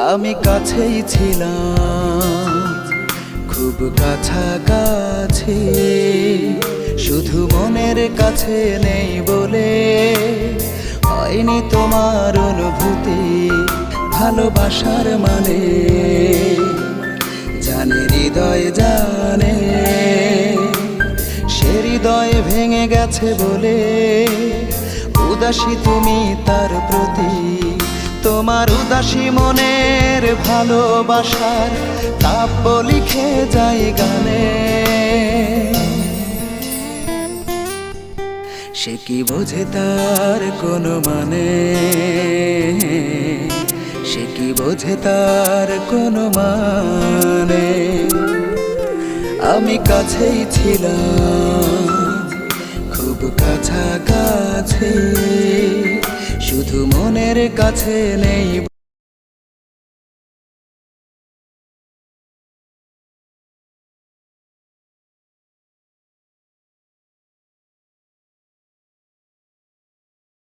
আমি কাছেই ছিলাম, খুব কাছাকাছি, শুধু মনের কাছে নেই বলে হয়নি তোমার অনুভূতি। ভালোবাসার মানে জানে হৃদয় জানে, সে হৃদয় ভেঙে গেছে বলে উদাসী তুমি তার প্রতি। তোমার উদাসী মনের ভালোবাসার কাব্য লিখে যায় গানে। সে কি বোঝে তার কোনো মানে, সে কি বোঝে তার কোনো মানে। আমি কাছেই ছিলাম, খুব কাছাকাছি, শুধু মনের কাছে নেই।